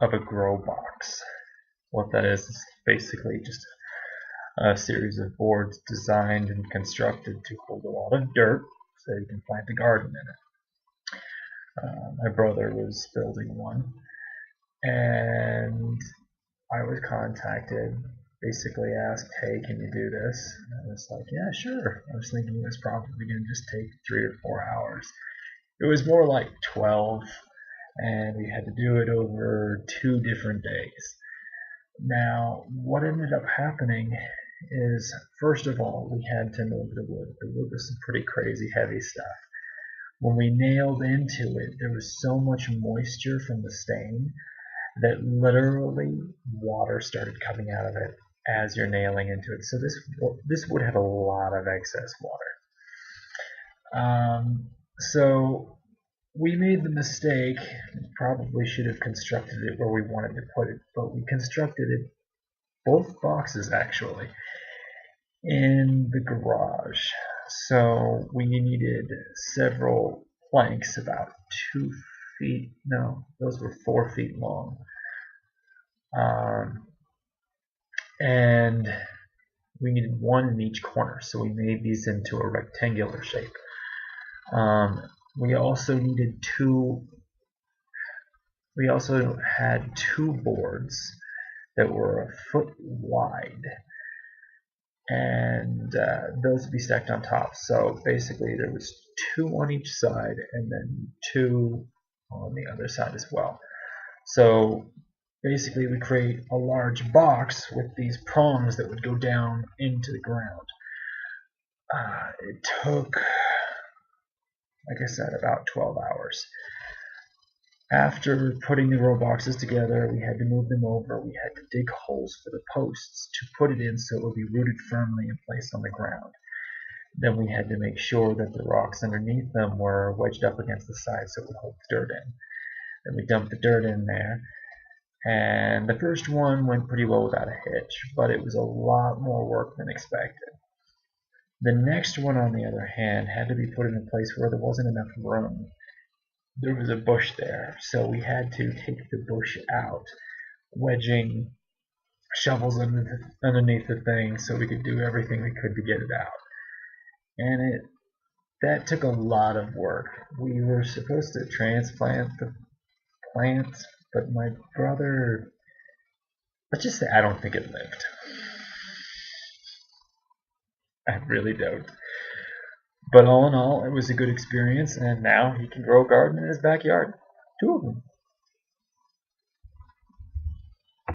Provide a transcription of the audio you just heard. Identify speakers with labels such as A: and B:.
A: of a grow box. What that is basically just a series of boards designed and constructed to hold a lot of dirt so you can plant a garden in it. My brother was building one, and I was contacted, basically asked, hey, can you do this? And I was like, yeah, sure. I was thinking it was probably going to just take 3 or 4 hours. It was more like 12, and we had to do it over 2 different days. Now, what ended up happening is, first of all, we had to move the wood. The wood was some pretty crazy heavy stuff. When we nailed into it, there was so much moisture from the stain that literally water started coming out of it as you're nailing into it. So this wood had a lot of excess water. So we made the mistake, probably should have constructed it where we wanted to put it, but we constructed it, both boxes actually, in the garage. So we needed several planks about 2 feet, no, those were 4 feet long. And we needed one in each corner, so we made these into a rectangular shape. We also had 2 boards that were a foot wide, and those would be stacked on top. So basically there was 2 on each side and then 2 on the other side as well. So basically we create a large box with these prongs that would go down into the ground. It took, like I said, about 12 hours. After putting the row boxes together, we had to move them over. We had to dig holes for the posts to put it in so it would be rooted firmly in place on the ground. Then we had to make sure that the rocks underneath them were wedged up against the side so it would hold the dirt in. Then we dumped the dirt in there, and the first one went pretty well without a hitch, but it was a lot more work than expected. The next one, on the other hand, had to be put in a place where there wasn't enough room. There was a bush there, so we had to take the bush out, wedging shovels underneath the thing so we could do everything we could to get it out. And that took a lot of work. We were supposed to transplant the plant, but my brother, let's just say I don't think it lived. I really don't. But all in all, it was a good experience, and now he can grow a garden in his backyard. 2 of them.